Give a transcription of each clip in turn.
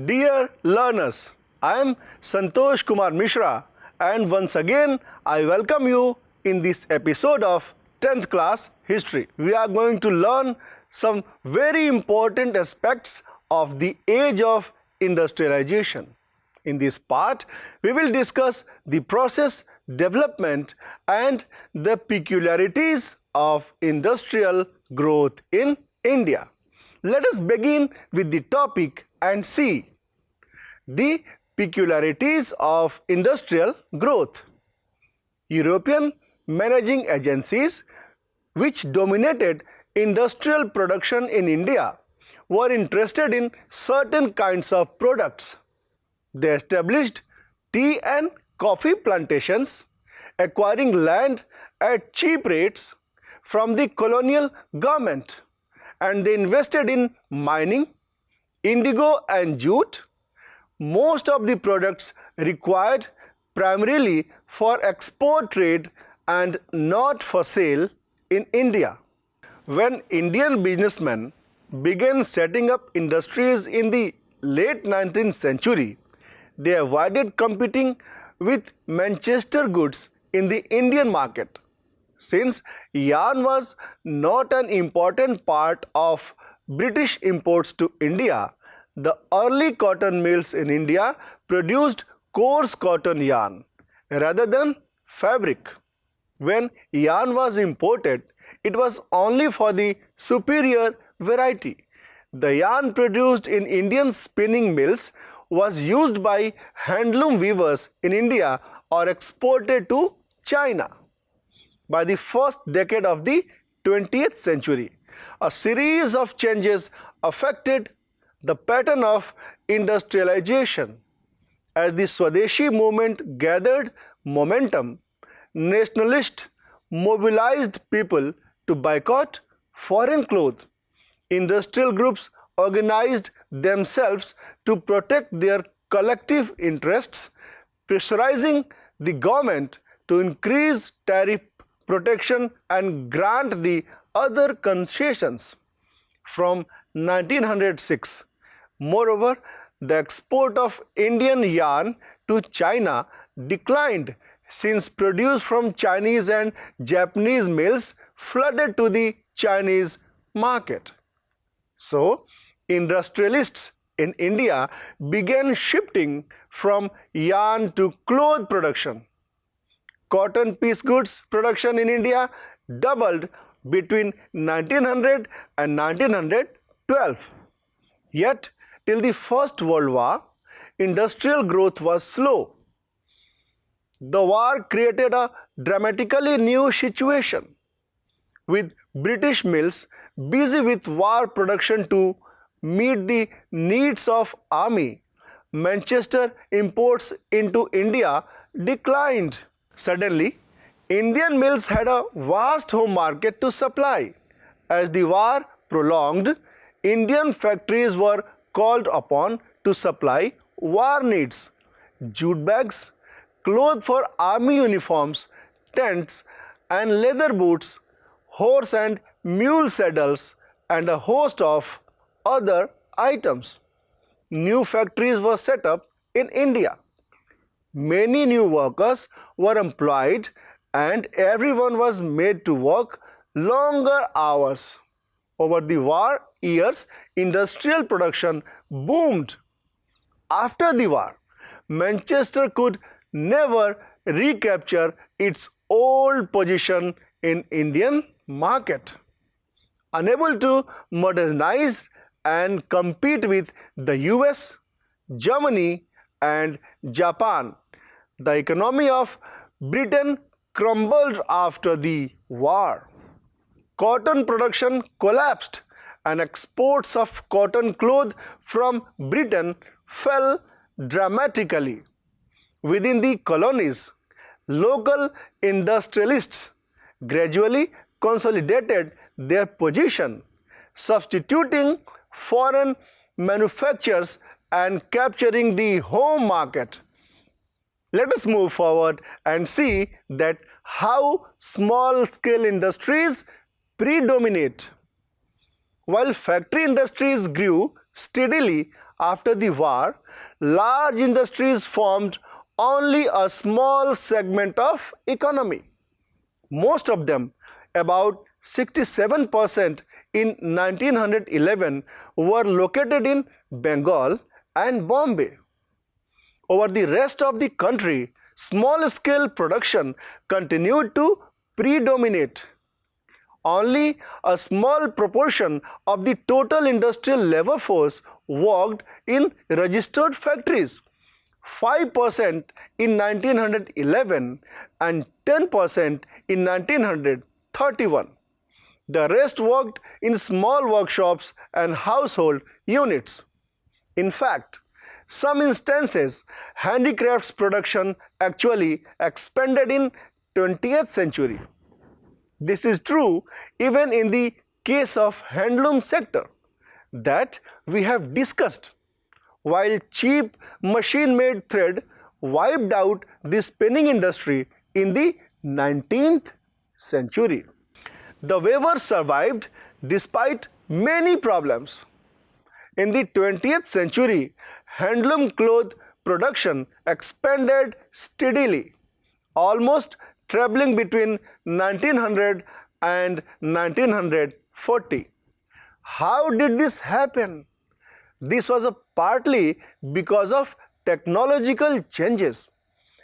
Dear learners, I am Santosh Kumar Mishra and once again I welcome you in this episode of 10th class history. We are going to learn some very important aspects of the age of industrialization. In this part, we will discuss the process, development and the peculiarities of industrial growth in India. Let us begin with the topic and see the peculiarities of industrial growth. European managing agencies which dominated industrial production in India were interested in certain kinds of products. They established tea and coffee plantations, acquiring land at cheap rates from the colonial government, and they invested in mining, indigo and jute, most of the products required primarily for export trade and not for sale in India. When Indian businessmen began setting up industries in the late 19th century, they avoided competing with Manchester goods in the Indian market. Since yarn was not an important part of British imports to India, the early cotton mills in India produced coarse cotton yarn rather than fabric. When yarn was imported, it was only for the superior variety. The yarn produced in Indian spinning mills was used by handloom weavers in India or exported to China. By the first decade of the 20th century, a series of changes affected the pattern of industrialization. As the Swadeshi movement gathered momentum, nationalists mobilized people to boycott foreign clothes. Industrial groups organized themselves to protect their collective interests, pressurizing the government to increase tariff protection and grant the other concessions. From 1906, moreover, the export of Indian yarn to China declined since produce from Chinese and Japanese mills flooded to the Chinese market. So, industrialists in India began shifting from yarn to cloth production. Cotton piece goods production in India doubled between 1900 and 1912. Yet, till the First World War, industrial growth was slow. The war created a dramatically new situation, with British mills busy with war production to meet the needs of army. Manchester imports into India declined. Suddenly, Indian mills had a vast home market to supply. As the war prolonged, Indian factories were called upon to supply war needs. Jute bags, clothes for army uniforms, tents and leather boots, horse and mule saddles, and a host of other items. New factories were set up in India. Many new workers were employed and everyone was made to work longer hours. Over the war years, industrial production boomed. After the war, Manchester could never recapture its old position in Indian market. Unable to modernize and compete with the US, Germany and Japan, the economy of Britain crumbled after the war. Cotton production collapsed and exports of cotton cloth from Britain fell dramatically. Within the colonies, local industrialists gradually consolidated their position, substituting foreign manufacturers and capturing the home market. Let us move forward and see that how small-scale industries predominate. While factory industries grew steadily after the war, large industries formed only a small segment of economy. Most of them, about 67% in 1911, were located in Bengal and Bombay. Over the rest of the country, small-scale production continued to predominate. Only a small proportion of the total industrial labor force worked in registered factories, 5% in 1911 and 10% in 1931. The rest worked in small workshops and household units. In fact, some instances, handicrafts production actually expanded in 20th century. This is true even in the case of handloom sector that we have discussed. While cheap machine-made thread wiped out the spinning industry in the 19th century. The weavers survived despite many problems. In the 20th century, handloom cloth production expanded steadily, almost trebling between 1900 and 1940. How did this happen? This was partly because of technological changes.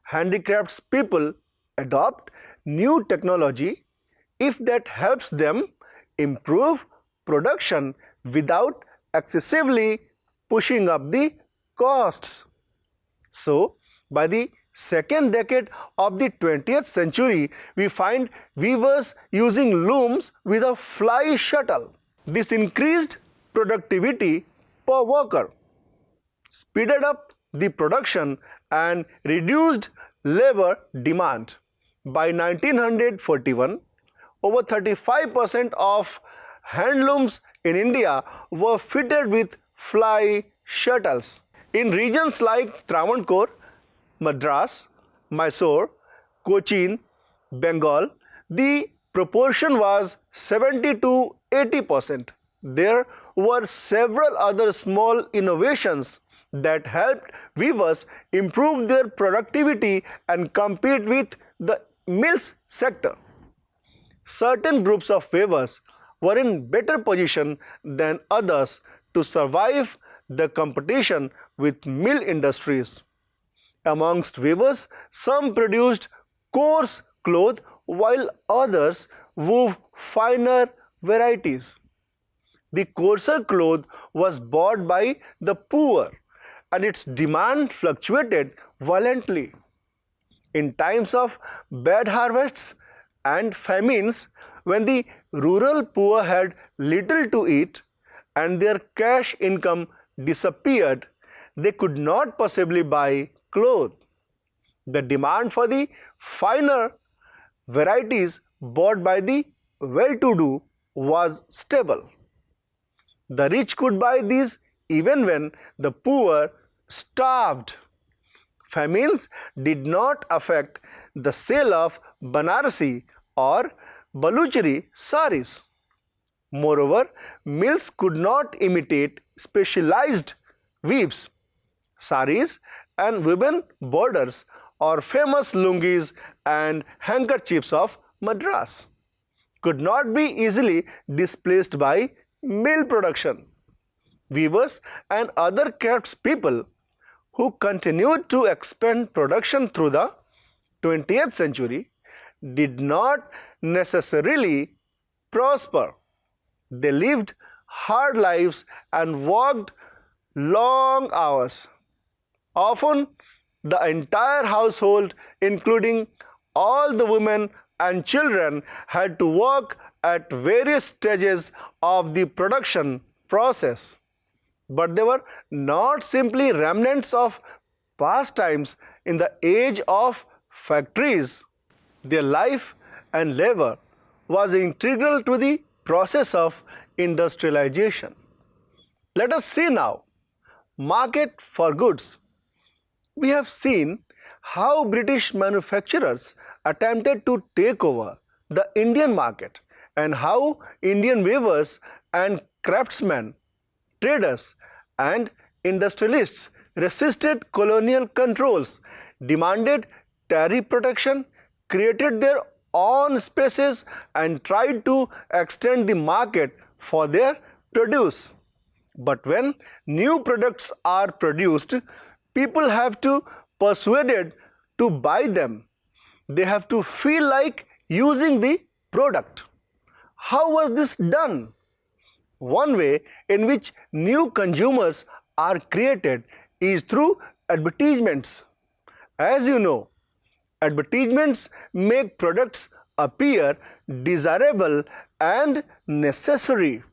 Handicrafts people adopt new technology if that helps them improve production without excessively pushing up the costs. So, by the second decade of the 20th century, we find weavers using looms with a fly shuttle. This increased productivity per worker, speeded up the production and reduced labor demand. By 1941, over 35% of handlooms in India were fitted with fly shuttles. In regions like Travancore, Madras, Mysore, Cochin, Bengal, the proportion was 70 to 80%. There were several other small innovations that helped weavers improve their productivity and compete with the mills sector. Certain groups of weavers were in better position than others to survive the competition with mill industries. Amongst weavers, some produced coarse cloth while others wove finer varieties. The coarser cloth was bought by the poor and its demand fluctuated violently. In times of bad harvests and famines, when the rural poor had little to eat and their cash income disappeared, they could not possibly buy clothes. The demand for the finer varieties bought by the well-to-do was stable. The rich could buy these even when the poor starved. Famines did not affect the sale of Banarasi or Baluchari saris. Moreover, mills could not imitate specialized weaves. Saris and woven borders or famous lungis and handkerchiefs of Madras could not be easily displaced by mill production. Weavers and other craftspeople who continued to expand production through the 20th century did not necessarily prosper. They lived hard lives and worked long hours. Often, the entire household, including all the women and children, had to work at various stages of the production process. But they were not simply remnants of past times in the age of factories. Their life and labor was integral to the process of industrialization. Let us see now market for goods. We have seen how British manufacturers attempted to take over the Indian market and how Indian weavers and craftsmen, traders and industrialists resisted colonial controls, demanded tariff protection, created their own spaces and tried to extend the market for their produce. But when new products are produced, people have to persuaded to buy them. They have to feel like using the product. How was this done? One way in which new consumers are created is through advertisements. As you know, advertisements make products appear desirable and necessary.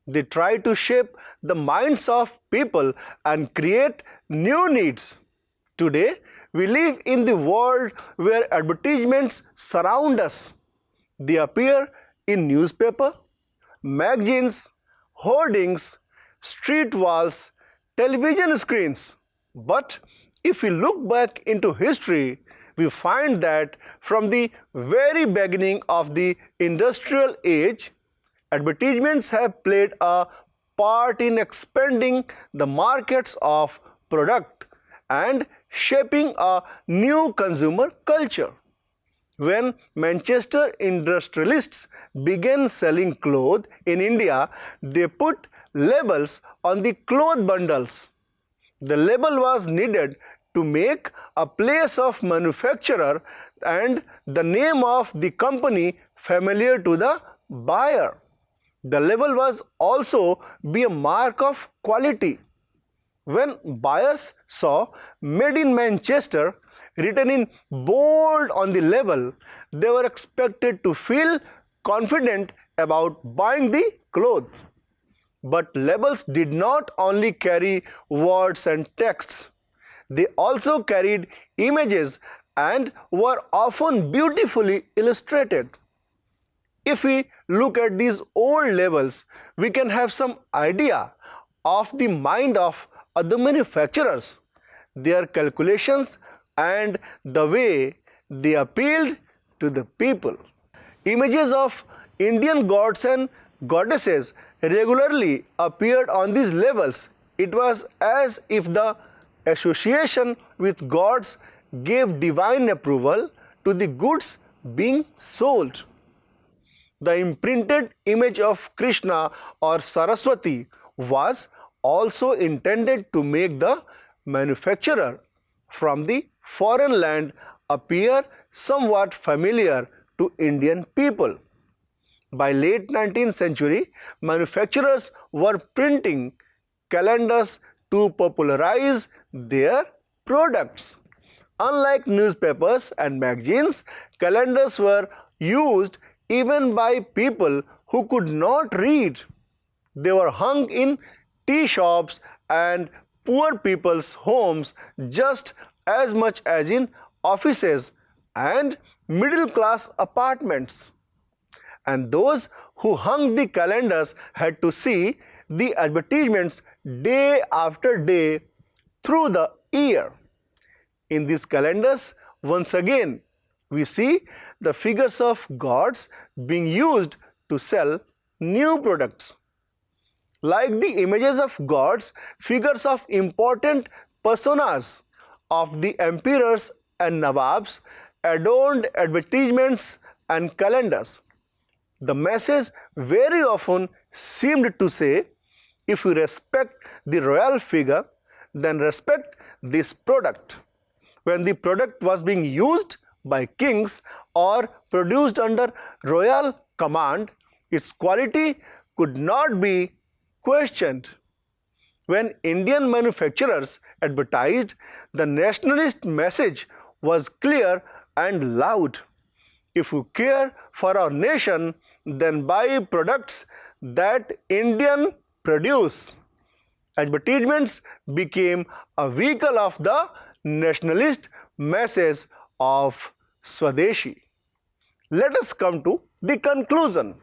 They try to shape the minds of people and create new needs. Today, we live in the world where advertisements surround us. They appear in newspaper, magazines, hoardings, street walls, television screens. But if we look back into history, we find that from the very beginning of the industrial age, advertisements have played a part in expanding the markets of product and shaping a new consumer culture. When Manchester industrialists began selling clothes in India, they put labels on the cloth bundles. The label was needed to make a place of manufacturer and the name of the company familiar to the buyer. The label was also be a mark of quality. When buyers saw "Made in Manchester" written in bold on the label, they were expected to feel confident about buying the clothes. But labels did not only carry words and texts. They also carried images and were often beautifully illustrated. If we look at these old labels, we can have some idea of the mind of other manufacturers, their calculations and the way they appealed to the people. Images of Indian gods and goddesses regularly appeared on these labels. It was as if the association with gods gave divine approval to the goods being sold. The imprinted image of Krishna or Saraswati was also intended to make the manufacturer from the foreign land appear somewhat familiar to Indian people. By late 19th century, manufacturers were printing calendars to popularize their products. Unlike newspapers and magazines, calendars were used even by people who could not read. They were hung in tea shops and poor people's homes just as much as in offices and middle-class apartments. And those who hung the calendars had to see the advertisements day after day through the year. In these calendars, once again, we see the figures of gods being used to sell new products. Like the images of gods, figures of important personas of the emperors and nawabs adorned advertisements and calendars. The message very often seemed to say, if you respect the royal figure, then respect this product. When the product was being used by kings or produced under royal command, its quality could not be questioned. When Indian manufacturers advertised, the nationalist message was clear and loud. If you care for our nation, then buy products that Indian produce. Advertisements became a vehicle of the nationalist message of Swadeshi. Let us come to the conclusion.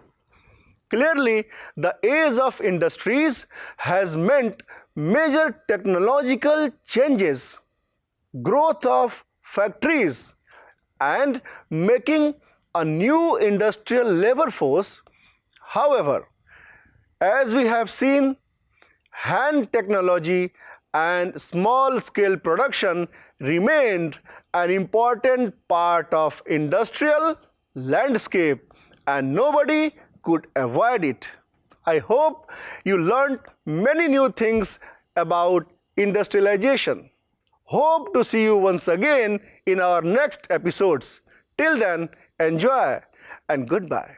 Clearly, the age of industries has meant major technological changes, growth of factories, and making a new industrial labor force. However, as we have seen, hand technology and small-scale production remained an important part of industrial landscape and nobody could avoid it. I hope you learned many new things about industrialization. Hope to see you once again in our next episodes. Till then, enjoy and goodbye.